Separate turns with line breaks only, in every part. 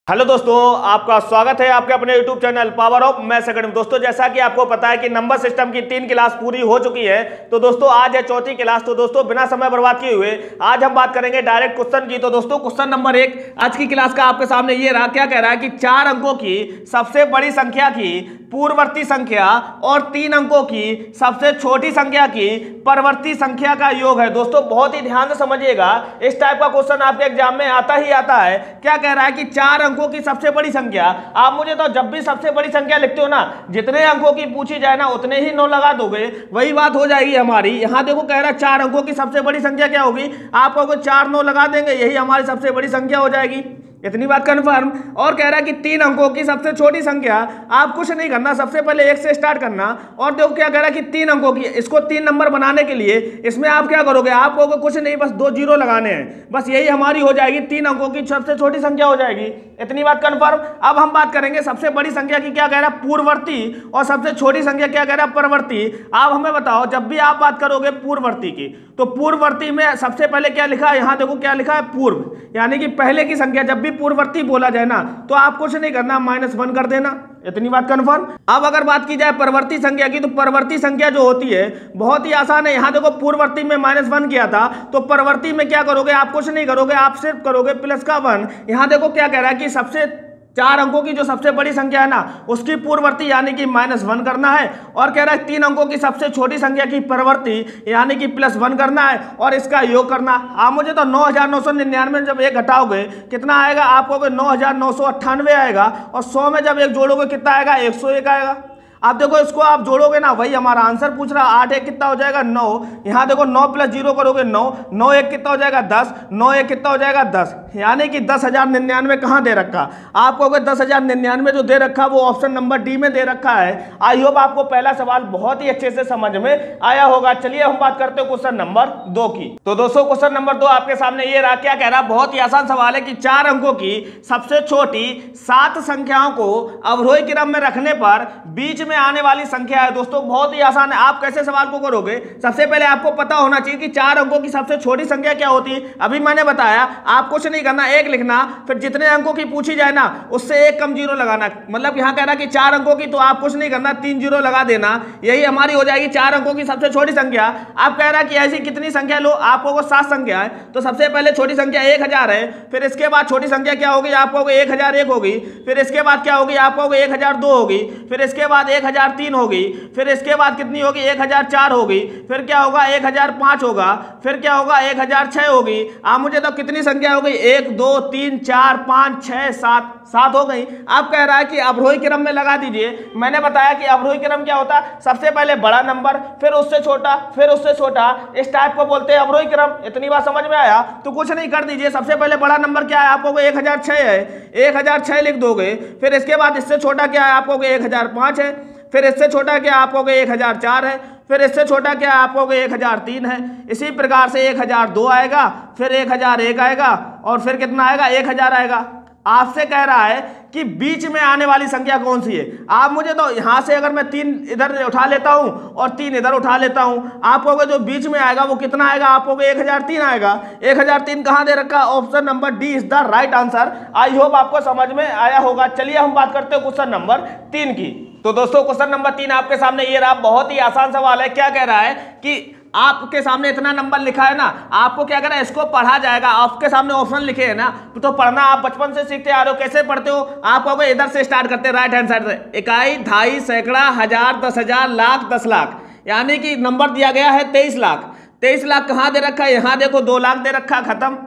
Hello दोस्तों, आपका स्वागत है आपके अपने YouTube channel power of maths academy. दोस्तों, जैसा कि आपको पता है कि नंबर सिस्टम की 3 क्लास पूरी हो चुकी है, तो दोस्तों आज है चौथी क्लास। तो दोस्तों बिना समय बर्बाद किए हुए आज हम बात करेंगे डायरेक्ट क्वेश्चन की। तो दोस्तों क्वेश्चन नंबर 1 आज की क्लास का आपके सामने ये रहा। क्या कह रहा है कि 4 अंकों की सबसे बड़ी संख्या की पूर्ववर्ती संख्या और 3 अंकों की सबसे छोटी संख्या की परवर्ती संख्या का योग है। दोस्तों बहुत ही ध्यान से समझिएगा, इस टाइप का क्वेश्चन आपके एग्जाम में आता ही आता है। क्या कह रहा है कि 4 अंकों की सबसे बड़ी संख्या। आप मुझे तो जब भी सबसे बड़ी संख्या लिखते हो ना, जितने अंकों की पूछी जाए ना उतने ही 9 लगा दोगे, वही बात हो जाएगी हमारी। यहां देखो कह रहा है 4 अंकों की सबसे बड़ी संख्या क्या होगी, आप कहोगे 4 9 लगा देंगे, यही हमारी सबसे बड़ी संख्या हो जाएगी। इतनी बात कंफर्म। और कह रहा है कि 3 अंकों की सबसे छोटी संख्या, आप कुछ नहीं करना, सबसे पहले 1 से स्टार्ट करना। और देखो क्या कह रहा है कि 3 अंकों की, इसको 3 नंबर बनाने के लिए इसमें आप क्या करोगे, आप कहोगे कुछ नहीं, बस 2 जीरो लगाने हैं, बस यही हमारी हो जाएगी 3 अंकों की सबसे छोटी संख्या हो जाएगी। इतनी बात कंफर्म। अब हम बात करेंगे सबसे बड़ी संख्या की। क्या कह रहा है पूर्ववर्ती, और सबसे छोटी संख्या क्या कह रहा है परवर्ती। आप हमें बताओ, जब भी आप बात करोगे पूर्ववर्ती की, तो पूर्ववर्ती में सबसे पहले क्या लिखा है, यहां देखो क्या लिखा है पूर्व, यानी कि पहले की संख्या। जब भी पूर्ववर्ती बोला जाए ना तो आप कुछ नहीं करना, -1 कर देना। इतनी बात कंफर्म। अब अगर बात की जाए परवर्ती संख्या की, तो परवर्ती संख्या जो होती है बहुत ही आसान है। यहां देखो पूर्ववर्ती में -1 किया था, तो परवर्ती में क्या करोगे, आप कुछ नहीं करोगे, आप सिर्फ करोगे प्लस का 1। यहां देखो क्या कह रहा है कि सबसे 4 अंकों की जो सबसे बड़ी संख्या है ना, उसकी पूर्ववर्ती यानी कि -1 करना है। और कह रहा है 3 अंकों की सबसे छोटी संख्या की परवर्ती यानी कि +1 करना है, और इसका योग करना। आप मुझे तो 9999 जब 1 घटाओगे कितना आएगा, आप कहोगे 9998 आएगा। और 100 में जब 1 जोड़ोगे कितना आएगा, 101 आएगा। आप देखो इसको आप जोड़ोगे ना, वही हमारा आंसर पूछ रहा। 8 1 कितना हो जाएगा 9। यहाँ देखो 9 + 0 करोगे 9, 9 1 कितना हो जाएगा 10, 9 1 कितना हो जाएगा 10, यानी कि 10,099 कहाँ दे रखा। आप कहोगे 10,099 जो दे रखा वो ऑप्शन नंबर डी में दे रखा है। आई होप आपको पहला सवाल बहुत ही अच्छे से समझ में आया होगा। चलिए हम बात करते हैं क्वेश्चन नंबर 2 की। तो दोस्तों क्वेश्चन नंबर 2 आपके सामने ये रहा। क्या कह रहा, बहुत ही आसान सवाल है कि 4 अंकों की सबसे छोटी 7 संख्याओं को अवरोही क्रम में रखने पर बीच में आने वाली संख्या है। दोस्तों बहुत ही आसान है। आप कैसे सवाल को करोगे, सबसे पहले आपको पता होना चाहिए कि 4 अंकों की सबसे छोटी संख्या क्या होती है। अभी मैंने बताया, आप कुछ नहीं करना, 1 लिखना, फिर जितने अंकों की पूछी जाए ना उससे 1 कम जीरो लगाना। मतलब यहां कह रहा कि 4 अंकों की, तो आप कुछ नहीं करना, 3 जीरो लगा देना, यही हमारी हो जाएगी 4 अंकों की सबसे छोटी संख्या। आप कह रहा कि ऐसी कितनी संख्या लो, आपको 7 संख्या है, तो सबसे पहले छोटी संख्या 1000 है। फिर इसके बाद छोटी संख्या क्या होगी, आपको 1001 होगी। फिर इसके बाद क्या होगी, आपको 1002 होगी। फिर इसके बाद 1003 होगी। फिर इसके बाद कितनी होगी, 1004 होगी। फिर क्या होगा, 1005 होगा। फिर क्या होगा, 1006 होगी। आप मुझे तो कितनी संख्या हो गई, 1 2 3 4 5 6 7 हो गई। आप कह रहा है कि अवरोही क्रम में लगा दीजिए। मैंने बताया कि अवरोही क्रम क्या होता है, सबसे पहले बड़ा नंबर, फिर उससे छोटा, फिर उससे छोटा, इस टाइप को बोलते हैं अवरोही क्रम। इतनी बात समझ में आया, तो कुछ नहीं कर दीजिए। सबसे पहले बड़ा नंबर क्या है, आपको 1006 है, 1006 लिख दोगे। फिर इसके बाद इससे छोटा क्या है, आपको 1005 है। फिर इससे छोटा क्या, आपको 1004 है। फिर इससे छोटा क्या, आपको 1003 है। इसी प्रकार से 1002 आएगा, फिर 1001 आएगा, और फिर कितना आएगा, 1000 आएगा। आपसे कह रहा है कि बीच में आने वाली संख्या कौन सी है। आप मुझे तो यहां से अगर मैं 3 इधर उठा लेता हूं और 3 इधर उठा लेता हूं, आप कहोगे जो बीच में आएगा वो कितना आएगा, आप कहोगे 1003 आएगा। 1003 कहां दे रखा, option number D is the right answer. I hope आपको समझ में आया होगा। चलिए हम बात करते हैं क्वेश्चन नंबर 3 की। तो दोस्तों क्वेश्चन नंबर 3 आपके सामने ये रहा। बहुत ही आसान सवाल है। क्या कह रहा है कि आपके सामने इतना नंबर लिखा है ना, आपको क्या करना है, इसको पढ़ा जाएगा। आपके सामने ऑप्शन लिखे हैं ना, तो पढ़ना आप बचपन से सीखते आ रहे हो। कैसे पढ़ते हो, आप कहोगे इधर से स्टार्ट करते हैं, राइट हैंड साइड से। इकाई, दहाई, सैकड़ा, हजार, 10,000, लाख, 10 लाख, यानी कि नंबर दिया गया है 23 लाख। 23 लाख कहाँ दे रखा है, यहाँ देखो 2 लाख दे रखा, खत्म।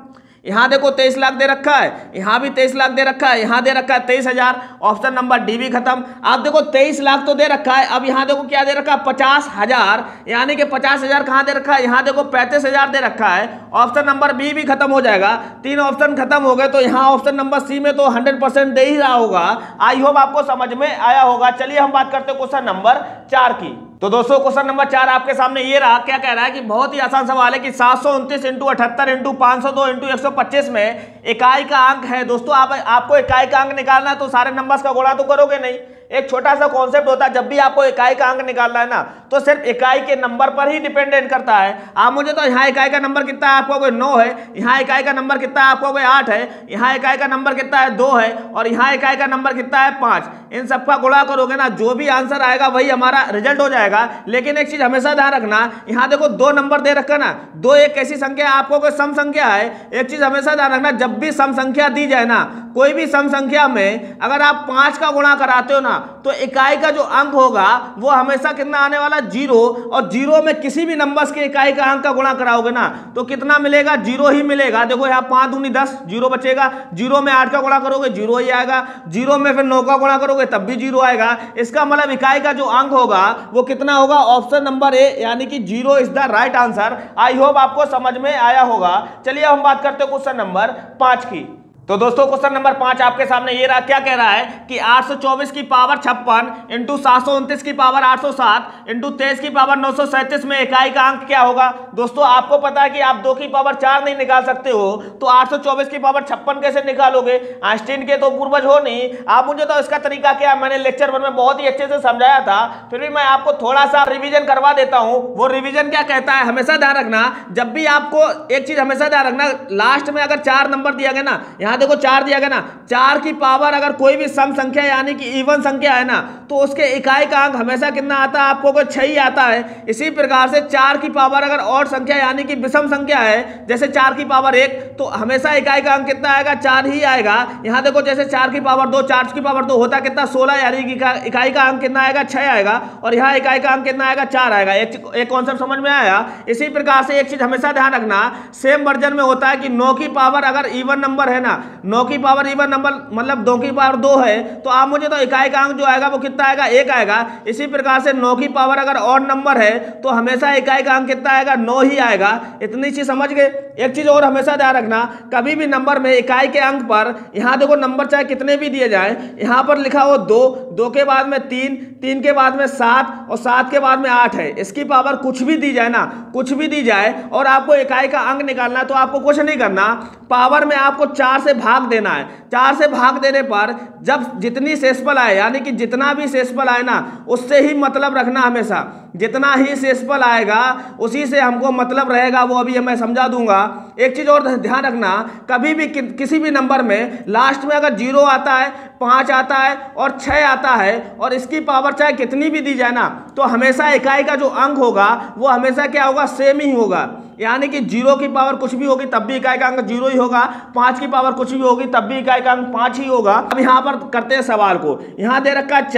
यहाँ देखो 23 लाख दे रखा है, यहाँ भी 23 लाख दे रखा है, यहाँ दे रखा है 23,000, ऑप्शन नंबर डी भी खत्म। आप देखो 23 लाख तो दे रखा है, अब यहाँ देखो क्या दे रखा है 50,000, यानी कि 50,000 कहाँ दे रखा है, यहाँ देखो 35,000 दे रखा है, ऑप्शन नंबर बी भी खत्म हो जाएगा। 3 ऑप्शन खत्म हो गए, तो यहाँ ऑप्शन नंबर सी में तो 100% दे ही रहा होगा। आई होप आपको समझ में आया होगा। चलिए हम बात करते हैं क्वेश्चन नंबर 4 की। तो दोस्तों क्वेश्चन नंबर 4 आपके सामने ये रहा। क्या कह रहा है कि बहुत ही आसान सवाल है कि 729 × 78 × 502 × 125 में इकाई का अंक है। दोस्तों आपको इकाई का अंक निकालना है, तो सारे नंबर्स का गुणा तो करोगे नहीं, एक छोटा सा कॉन्सेप्ट होता है, जब भी आपको इकाई का अंक निकालना है ना तो सिर्फ इकाई के नंबर पर ही डिपेंडेंट करता है। आप मुझे तो यहाँ इकाई का नंबर कितना है आपको कोई 9 है, यहाँ इकाई का नंबर कितना है आपको कोई 8 है, यहाँ इकाई का नंबर कितना है 2 है और यहाँ इकाई का नंबर कितना है 5। इन सबका गुणा करोगे ना, जो भी आंसर आएगा वही हमारा रिजल्ट हो जाएगा। लेकिन एक चीज हमेशा ध्यान रखना, यहाँ देखो 2 नंबर दे रखा ना, 2 एक ऐसी संख्या है आपको कोई सम संख्या है। एक चीज हमेशा ध्यान रखना, जब भी सम संख्या दी जाए ना, कोई भी सम संख्या में अगर आप 5 का गुणा कराते हो ना तो इकाई का जो अंक होगा वो हमेशा कितना आने वाला 0, और 0 में किसी भी नंबर्स के इकाई का अंक का गुणा कराओगे ना तो कितना मिलेगा 0 ही मिलेगा। देखो यहाँ 5 दूनी 10, 0 बचेगा। 0 में 8 का गुणा करोगे 0 ही आएगा, 0 में फिर 9 का गुणा करोगे तब भी 0 आएगा। इसका मतलब इकाई का जो अंक होगा वो कितना होगा, ऑप्शन नंबर ए यानी कि 0 is the right answer. I hope आपको समझ में आया होगा। चलिए हम बात करते हैं क्वेश्चन नंबर 5 की। तो दोस्तों क्वेश्चन नंबर 5 आपके सामने ये रहा। क्या कह रहा है कि 824 की पावर 56 इंटू 729 की पावर 807 इंटू 23 की पावर 937 में इकाई का अंक क्या होगा। दोस्तों आपको पता है कि आप 2 की पावर 4 नहीं निकाल सकते हो, तो 824 की पावर 56 कैसे निकालोगे। आइंस्टीन के तो पूर्वज हो नहीं आप। मुझे तो इसका तरीका क्या, मैंने लेक्चर 1 में बहुत ही अच्छे से समझाया था, फिर भी मैं आपको थोड़ा सा रिविजन करवा देता हूं। वो रिविजन क्या कहता है, हमेशा ध्यान रखना, जब भी आपको एक चीज हमेशा ध्यान रखना, लास्ट में अगर 4 नंबर दिया गया ना, यहाँ देखो 4 दिया गया ना, 4 की पावर अगर कोई भी सम संख्या यानी कि इवन संख्या है ना तो उसके इकाई का अंक हमेशा कितना आता है आपको कोई 6 ही आता है। इसी प्रकार से 4 की पावर अगर ऑड संख्या यानी कि विषम संख्या है, जैसे 4 की पावर 1, तो हमेशा इकाई का अंक कितना आएगा 4 ही आएगा। यहाँ देखो जैसे 4 की पावर 2, 4 की पावर 2 होता कितना 16 यानी कि इकाई का अंक कितना आएगा 6 आएगा, और यहाँ इकाई का अंक कितना आएगा 4 आएगा। एक कॉन्सेप्ट समझ में आया। इसी प्रकार से एक चीज हमेशा ध्यान रखना, सेम वर्जन में होता है कि 9 की पावर अगर इवन नंबर है ना, 9 की पावर इवन नंबर मतलब 2 की पावर 2 है, तो आप मुझे तो इकाई का अंक जो आएगा वो कितना आएगा 1 आएगा। इसी प्रकार से 9 की पावर अगर ऑड नंबर है तो हमेशा इकाई का अंक कितना आएगा 9 ही आएगा। इतनी चीज समझ गए। एक चीज और हमेशा ध्यान रखना, कभी भी नंबर में इकाई के अंक पर, यहाँ देखो नंबर चाहे कितने भी दिए जाए, यहाँ पर लिखा हो 2, 2 के बाद में 3, 3 के बाद में 7 और 7 के बाद में 8 है। इसकी पावर कुछ भी दी जाए ना, कुछ भी दी जाए और आपको इकाई का अंक निकालना है तो आपको कुछ नहीं करना, पावर में आपको 4 से भाग देना है। 4 से भाग देने पर जब जितनी शेषफल आए यानी कि जितना भी शेषफल आए ना उससे ही मतलब रखना, हमेशा जितना ही शेषफल आएगा उसी से हमको मतलब रहेगा। वो अभी मैं समझा दूंगा। एक चीज और ध्यान रखना, कभी भी किसी भी नंबर में लास्ट में अगर 0 आता है, 5 आता है और 6 आता है और इसकी पावर चाहे कितनी भी दी जाए ना तो हमेशा इकाई का जो अंक होगा वो हमेशा क्या होगा, सेम ही होगा। यानी कि 0 की पावर कुछ भी होगी तब भी इकाई का अंक 0 ही होगा, 5 की पावर कुछ भी होगी तब भी इकाई का अंक 5 ही होगा। अब यहाँ पर करते हैं सवाल को। यहाँ दे रखा है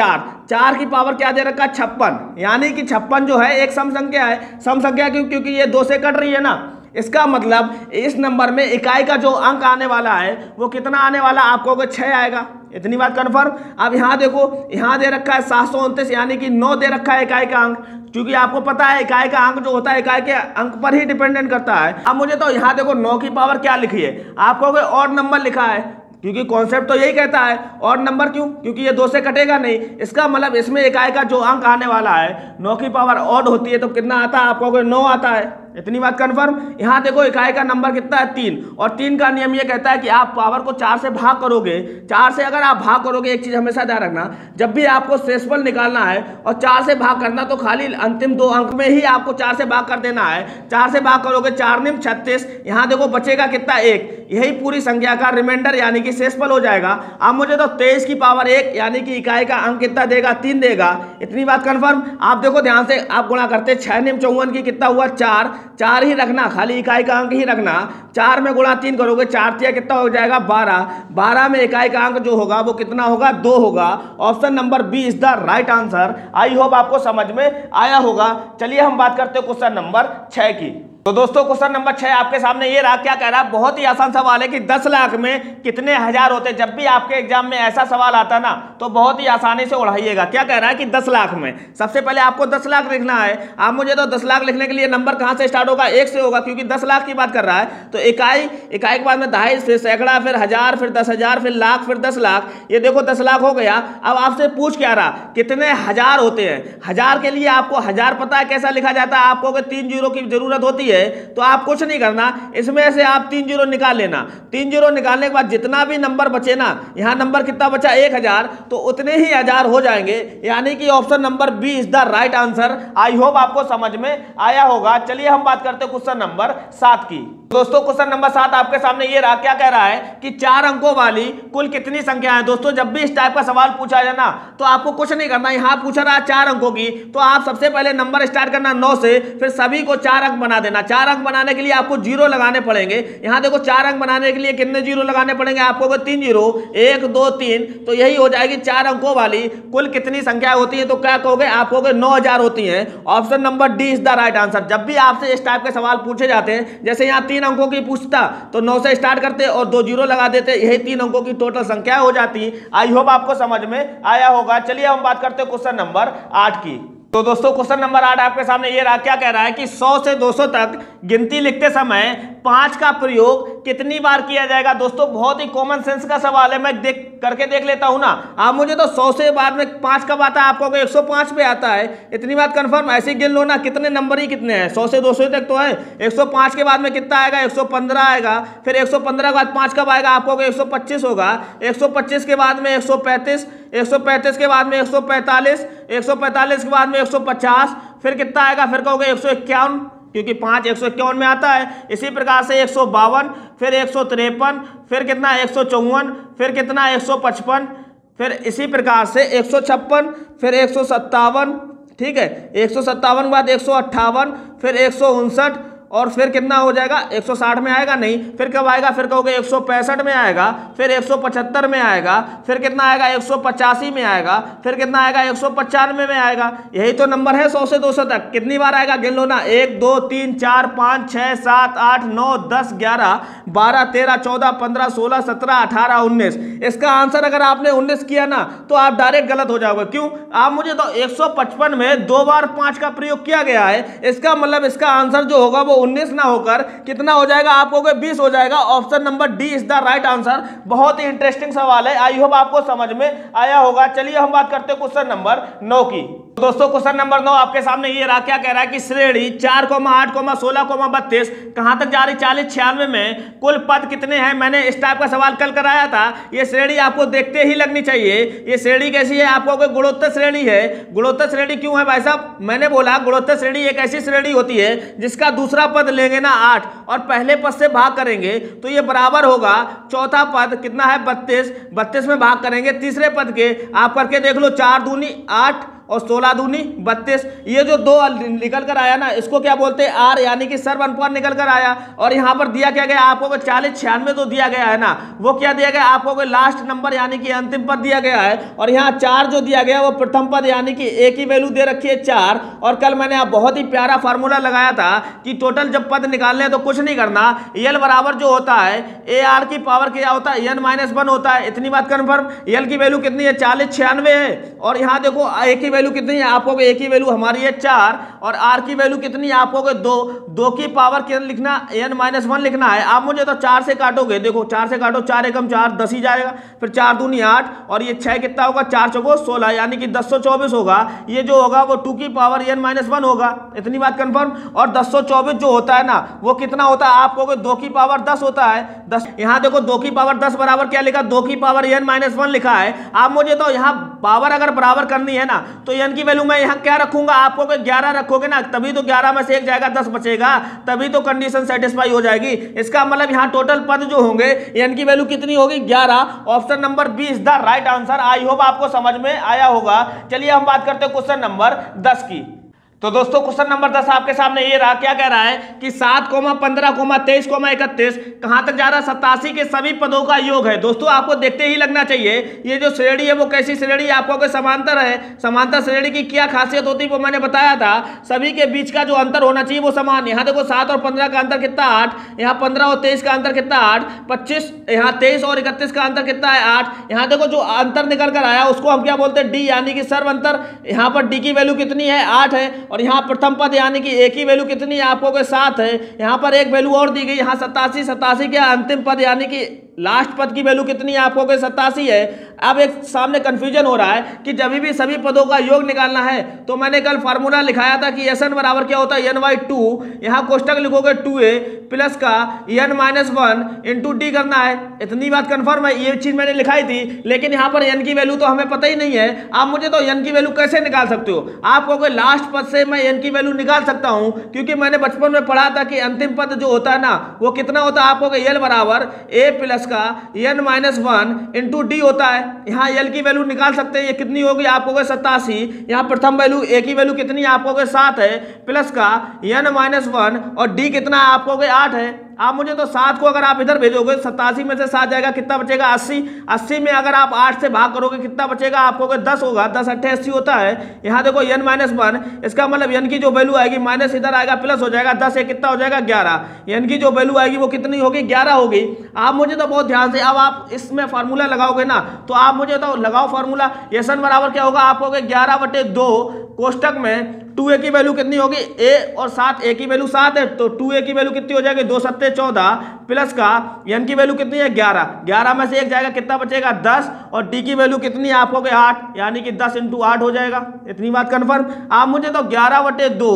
4 की पावर क्या दे रखा है 56, यानी कि 56 जो है एक सम संख्या है। सम संख्या क्योंकि ये 2 से कट रही है ना, इसका मतलब इस नंबर में इकाई का जो अंक आने वाला है वो कितना आने वाला, आपको 6 आएगा। इतनी बात कन्फर्म। अब यहाँ देखो, यहाँ दे रखा है 729 यानी कि 9 दे रखा है इकाई का अंक, क्योंकि आपको पता है इकाई का अंक जो होता है इकाई के अंक पर ही डिपेंडेंट करता है। अब मुझे तो यहाँ देखो 9 की पावर क्या लिखी है, आपको कोई ऑड नंबर लिखा है, क्योंकि कॉन्सेप्ट तो यही कहता है ऑड नंबर। क्यों? क्योंकि ये 2 से कटेगा नहीं। इसका मतलब इसमें इकाई का जो अंक आने वाला है 9 की पावर ऑड होती है तो कितना आता है, आपको कोई 9 आता है। इतनी बात कन्फर्म। यहाँ देखो इकाई का नंबर कितना है 3, और 3 का नियम ये कहता है कि आप पावर को 4 से भाग करोगे। 4 से अगर आप भाग करोगे, एक चीज हमेशा ध्यान रखना, जब भी आपको शेषफल निकालना है और 4 से भाग करना तो खाली अंतिम 2 अंक में ही आपको 4 से भाग कर देना है। 4 से भाग करोगे 4 निम 36, यहाँ देखो बचेगा कितना 1, यही पूरी संख्या का रिमाइंडर यानी कि शेषफल हो जाएगा। अब मुझे तो 23 की पावर 1 यानी कि इकाई का अंक कितना देगा 3 देगा। इतनी बात कन्फर्म। आप देखो ध्यान से, आप गुणा करते 6 निम 54 की कितना हुआ 4 ही रखना, खाली इकाई का अंक ही रखना। 4 में गुणा 3 करोगे 4 तिया कितना हो जाएगा 12। 12 में इकाई का अंक जो होगा वो कितना होगा 2 होगा। Option number B is the right answer. I hope आपको समझ में आया होगा। चलिए हम बात करते हैं क्वेश्चन नंबर 6 की। तो दोस्तों क्वेश्चन नंबर 6 आपके सामने ये रहा। क्या कह रहा है, बहुत ही आसान सवाल है कि 10 लाख में कितने हजार होते हैं। जब भी आपके एग्जाम में ऐसा सवाल आता ना तो बहुत ही आसानी से उड़ाइएगा। क्या कह रहा है कि 10 लाख में सबसे पहले आपको 10 लाख लिखना है। आप मुझे तो 10 लाख लिखने के लिए नंबर कहां से स्टार्ट होगा, 1 से होगा, क्योंकि 10 लाख की बात कर रहा है। तो इकाई के बाद में दहाई, फिर सैकड़ा, फिर हजार, फिर 10,000, फिर लाख, फिर 10 लाख। ये देखो 10 लाख हो गया। अब आपसे पूछ क्या रहा, कितने हजार होते हैं। हजार के लिए आपको हजार पता है कैसा लिखा जाता है, आपको 3 जीरो की जरूरत होती है। है तो आप कुछ नहीं करना, इसमें से आप 3 जीरो निकाल लेना। 3 जीरो निकालने के बाद जितना भी नंबर बचे ना, यहाँ नंबर कितना बचा 1000, तो उतने ही 1000 हो जाएंगे, यानी कि option number B is the right answer. I hope आपको समझ में आया होगा। चलिए हम बात करते हैं क्वेश्चन नंबर 7 की। दोस्तों क्वेश्चन नंबर 7 आपके सामने ये रहा, क्या कह रहा है कि 4 अंकों वाली कुल कितनी संख्या है। दोस्तों जब भी इस टाइप का सवाल पूछा जाए ना तो आपको कुछ नहीं करना, यहाँ पूछा रहा 4 अंकों की, तो आप सबसे पहले नंबर स्टार्ट करना 9 से, फिर सभी को 4 अंक बना देना। 4 अंक बनाने के लिए आपको जीरो लगाने पड़ेंगे। यहाँ देखो 4 अंक बनाने के लिए कितने जीरो लगाने पड़ेंगे आपको, 3 जीरो, 1 2 3, तो यही हो जाएगी 4 अंकों वाली कुल कितनी संख्या होती है। तो क्या कहोगे, आप कहोगे 9000 होती है। Option number D is the right answer. जब भी आपसे इस टाइप के सवाल पूछे जाते हैं, जैसे यहाँ 3 अंकों की पूछता तो 9 से स्टार्ट करते और 2 जीरो लगा देते, यही 3 अंकों की टोटल संख्या हो जाती। आई होप आपको समझ में आया होगा। चलिए हम बात करते हैं क्वेश्चन नंबर 8 की। तो दोस्तों क्वेश्चन नंबर 8 आपके सामने ये रहा, क्या कह रहा है कि 100 से 200 तक गिनती लिखते समय 5 का प्रयोग कितनी बार किया जाएगा। दोस्तों बहुत ही कॉमन सेंस का सवाल है, मैं करके देख लेता हूं ना। आप मुझे तो 100 से बाद में 5 कब आता है, आपको 105 पे आता है, इतनी बात कंफर्म। ऐसे गिन लो ना, कितने नंबर ही कितने हैं, 100 से 200 तक तो है। 105 के बाद में कितना आएगा, 115 आएगा। फिर 115 के बाद 5 कब आएगा, आपको 125 होगा। 125 के बाद में 135, 135 के बाद में 145, 145 के बाद में 150, फिर कितना आएगा, फिर कहोगे 151, क्योंकि 5 151 में आता है। इसी प्रकार से 152, फिर 153, फिर कितना 154, फिर कितना 155, फिर इसी प्रकार से 156, फिर 157, ठीक है। 157 के बाद 158, फिर 159, और फिर कितना हो जाएगा, 160 में आएगा नहीं, फिर कब आएगा, फिर कहोगे 165 में आएगा, फिर 175 में आएगा, फिर कितना आएगा 185 में आएगा, फिर कितना आएगा 195 में आएगा। यही तो नंबर है 100 से 200 तक। कितनी बार आएगा गिन लो ना, 1 2 3 4 5 6 7 8 9 10 11 12 13 14 15 16 17 18 19। इसका आंसर अगर आपने 19 किया ना तो आप डायरेक्ट गलत हो जाओगे। क्यों, आप मुझे तो 155 में 2 बार 5 का प्रयोग किया गया है, इसका मतलब इसका आंसर जो होगा वो 19 ना होकर कितना हो जाएगा, आपको 20 हो जाएगा। Option number D is the right answer. बहुत ही इंटरेस्टिंग सवाल है, आई होप आपको समझ में आया होगा। चलिए हम बात करते हैं क्वेश्चन नंबर 9 की। दोस्तों क्वेश्चन नंबर 9 आपके सामने ये रहा, क्या कह रहा है कि श्रेणी 4, 8, 16, 32 कहां तक जा रही, 40, 96 में कुल पद कितने हैं। मैंने इस टाइप का सवाल कल कराया था। ये श्रेणी आपको देखते ही लगनी चाहिए। ये श्रेणी कैसी है, आपको गुणोत्तर श्रेणी है। गुणोत्तर श्रेणी क्यों है भाई साहब, मैंने बोला गुणोत्तर श्रेणी एक ऐसी श्रेणी होती है जिसका दूसरा पद लेंगे ना 8 और पहले पद से भाग करेंगे तो ये बराबर होगा चौथा पद कितना है 32, 32 में भाग करेंगे तीसरे पद के। आप करके देख लो, 4 दूनी 8 और 16 दूनी 32। ये जो 2 निकल कर आया ना, इसको क्या बोलते हैं, आर, यानी कि सर्व अनुपात निकल कर आया। और यहाँ पर दिया क्या गया आपको 40, 96 तो दिया गया है ना, वो क्या दिया गया आपको लास्ट नंबर यानी कि अंतिम पद दिया गया है। और यहाँ 4 जो दिया गया वो प्रथम पद यानी कि ए की वैल्यू दे रखी है 4। और कल मैंने आप बहुत ही प्यारा फार्मूला लगाया था कि टोटल जब पद निकालने तो कुछ नहीं करना, यल बराबर जो होता है ए आर की पावर क्या होता है, n - 1 होता है। इतनी बात कन्फर्म। यल की वैल्यू कितनी है 40, 96 है। और यहाँ देखो ए की वैल्यू कितनी है, आपको ए की वैल्यू हमारी है 4 और आर की वैल्यू कितनी है आपको 2 की पावर क्या लिखना, n - 1 लिखना है। आप मुझे तो 4 से काटोगे, देखो 4 से काटो, 4 एकम 4 10 ही जाएगा, फिर 4 दूनी 8 और ये 6 कितना होगा, 4 चौको 16 यानी कि 1024 होगा। ये जो होगा वो 2 की पावर n - 1 होगा। इतनी बात कंफर्म। और 1024 जो होता है ना वो कितना होता है, आप कहोगे 2 की पावर 10 होता है 10। यहाँ देखो 2 की पावर 10 बराबर क्या लिखा, 2 की पावर n - 1 लिखा है। आप मुझे तो यहाँ पावर अगर बराबर करनी है ना तो n की वैल्यू मैं यहाँ क्या रखूंगा, आपको 11 रखोगे ना, तभी तो 11 में से 1 जाएगा 10 बचेगा, तभी तो कंडीशन सेटिस्फाई हो जाएगी। इसका मतलब यहाँ टोटल पद जो होंगे n की वैल्यू कितनी होगी 11। Option number B is the right answer. I hope आपको समझ में आया होगा। चलिए हम बात करते हैं क्वेश्चन नंबर 10 की। तो दोस्तों क्वेश्चन नंबर 10 आपके सामने ये रहा, क्या कह रहा है कि 7, 15, 23, 31 कहां तक जा रहा है, 87 के सभी पदों का योग है। दोस्तों आपको देखते ही लगना चाहिए ये जो श्रेणी है वो कैसी श्रेणी है, आपको समांतर है। समांतर श्रेणी की क्या खासियत होती है वो मैंने बताया था, सभी के बीच का जो अंतर होना चाहिए वो समान। यहाँ देखो 7 और 15 का अंतर कितना 8, यहाँ 15 और 23 का अंतर कितना 8, 25, यहाँ 23 और 31 का अंतर कितना है 8। यहाँ देखो जो अंतर निकल कर आया उसको हम क्या बोलते हैं डी, यानी कि सर्व अंतर। यहाँ पर डी की वैल्यू कितनी है 8 है। और यहाँ प्रथम पद यानी कि ए की वैल्यू कितनी है आपको 7 है। यहाँ पर एक वैल्यू और दी गई, यहाँ 87 के अंतिम पद यानी कि लास्ट पद की वैल्यू कितनी है, आपको 87 है। अब एक सामने कंफ्यूजन हो रहा है कि जब भी सभी पदों का योग निकालना है तो मैंने कल फार्मूला लिखाया था कि Sn बराबर क्या होता है n/2, यहाँ कोष्टक लिखोगे 2a प्लस का n-1 इंटू डी करना है। इतनी बात कंफर्म है, ये चीज मैंने लिखाई थी, लेकिन यहाँ पर n की वैल्यू तो हमें पता ही नहीं है। आप मुझे तो n की वैल्यू कैसे निकाल सकते हो, आप कहोगे लास्ट पद से मैं n की वैल्यू निकाल सकता हूँ, क्योंकि मैंने बचपन में पढ़ा था कि अंतिम पद जो होता है ना वो कितना होता है, आपको l बराबर a प्लस का n-1 इंटू डी होता है। यहाँ l की वैल्यू निकाल सकते हैं, ये कितनी होगी, आपको 87। यहाँ प्रथम वैल्यू a की वैल्यू कितनी है, आपको 7 है प्लस का n-1 और d कितना है, आपको 8 है। आप मुझे तो 7 को अगर आप इधर भेजोगे 87 में से 7 जाएगा, कितना बचेगा 80। 80 में अगर आप 8 से भाग करोगे कितना बचेगा, आपको 10 होगा, 10 8 80 होता है। यहाँ देखो n-1, इसका मतलब n की जो वैल्यू आएगी माइनस इधर आएगा प्लस हो जाएगा, 10 से कितना हो जाएगा 11। n की जो वैल्यू आएगी वो कितनी होगी, 11 होगी। आप मुझे तो बहुत ध्यान से, अब आप इसमें फार्मूला लगाओगे ना तो आप मुझे तो लगाओ फार्मूला, Sn बराबर क्या होगा, आपको 11/2 कोष्टक में 2a की वैल्यू कितनी होगी, a और 7, a की वैल्यू 7 है तो 2a की वैल्यू कितनी हो जाएगी, 2 7 14 प्लस का n की वैल्यू कितनी है 11, 11 में से 1 जाएगा कितना बचेगा 10 और d की वैल्यू कितनी है, आपको 8, यानी कि 10 × 8 हो जाएगा। इतनी बात कन्फर्म। आप मुझे तो 11/2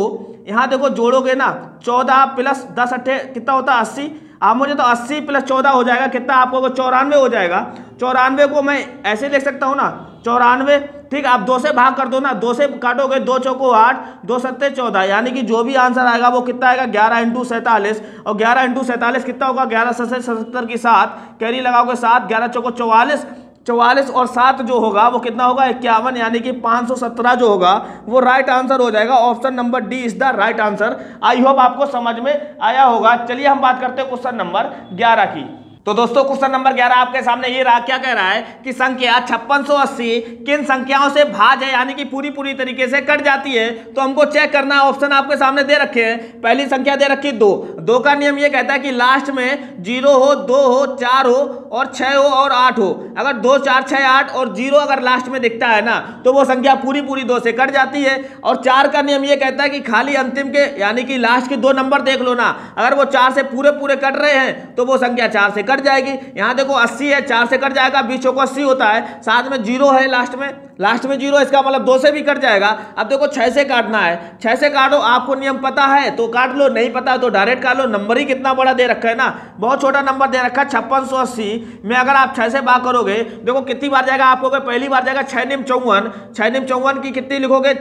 यहाँ देखो जोड़ोगे ना, 14 प्लस 10 8 कितना होता है 80। आप मुझे तो 80 प्लस 14 हो जाएगा कितना, आपको 94 हो जाएगा। 94 को मैं ऐसे लिख सकता हूँ ना, 94, ठीक। आप 2 से भाग कर दो ना, 2 से काटोगे 2 चौको 8, 2 7 14, यानी कि जो भी आंसर आएगा वो कितना आएगा 11 × 47। और 11 × 47 कितना होगा, 11 से 77 की 7 कैरी लगाओगे 7, 11 चौको 44, 44 और 7 जो होगा वो कितना होगा 51, यानी कि 517 जो होगा वो राइट आंसर हो जाएगा। Option number D is the right answer. I hope आपको समझ में आया होगा। चलिए हम बात करते हैं क्वेश्चन नंबर 11 की। तो दोस्तों क्वेश्चन नंबर 11 आपके सामने ये रहा, क्या कह रहा है कि संख्या 5680 किन संख्याओं से भाज्य है, यानी कि पूरी तरीके से कट जाती है। तो हमको चेक करना है, ऑप्शन आपके सामने दे रखे हैं। पहली संख्या दे रखी 2, 2 का नियम ये कहता है कि लास्ट में 0 हो, 2 हो, 4 हो और 6 हो और 8 हो। अगर 2 4 6 8 और 0 अगर लास्ट में दिखता है ना तो वो संख्या पूरी 2 से कट जाती है। और 4 का नियम ये कहता है कि खाली अंतिम के यानी कि लास्ट के 2 नंबर देख लो ना, अगर वो 4 से पूरे कट रहे हैं तो वो संख्या 4 से कट जाएगी। यहां देखो 80 है, 4 से कट जाएगा, 20 चौको 80 होता है, साथ में 0 है लास्ट में 0, इसका मतलब 2 से भी कट जाएगा। अब देखो 6 से काटना है, 6 से काटो, आपको नियम पता है तो काट लो, नहीं पता तो डायरेक्ट काट लो। नंबर ही कितना बड़ा दे रखा है ना, बहुत छोटा नंबर दे रखा है 5680 में। अगर आप 6 से भाग करोगे देखो कितनी बार जाएगा, आपको पहली बार जाएगा 6 नियम 54, 6 नियम 54 की कितनी लिखोगे,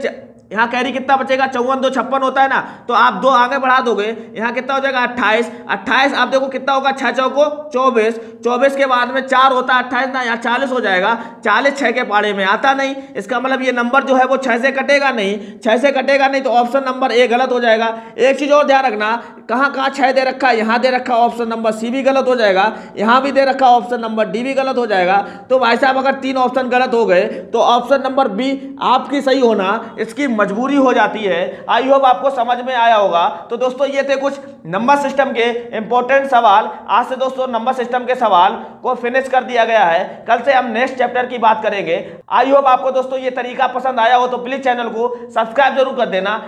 यहाँ कैरी कितना बचेगा 54 2 56 होता है ना, तो आप 2 आगे बढ़ा दोगे, यहाँ कितना हो जाएगा 28, 28 आप देखो कितना होगा 6 चौको 24, 24 के बाद में 4 होता है 28 ना, यहाँ 40 हो जाएगा। 40 6 के पाड़े में आता नहीं, इसका मतलब ये नंबर जो है वो 6 से कटेगा नहीं, 6 से कटेगा नहीं तो ऑप्शन नंबर ए गलत हो जाएगा। एक चीज और ध्यान रखना, कहाँ 6 दे रखा है, यहाँ दे रखा ऑप्शन नंबर सी भी गलत हो जाएगा, यहाँ भी दे रखा ऑप्शन नंबर डी भी गलत हो जाएगा। तो भाई साहब अगर 3 ऑप्शन गलत हो गए तो ऑप्शन नंबर बी आपकी सही होना इसकी मजबूरी हो जाती है। आई होप आपको समझ में आया होगा। तो दोस्तों ये थे कुछ नंबर सिस्टम के इंपॉर्टेंट सवाल। आज से दोस्तों नंबर सिस्टम के सवाल को फिनिश कर दिया गया है, कल से हम नेक्स्ट चैप्टर की बात करेंगे। आई होप आपको दोस्तों ये तरीका पसंद आया हो तो प्लीज चैनल को सब्सक्राइब जरूर कर देना।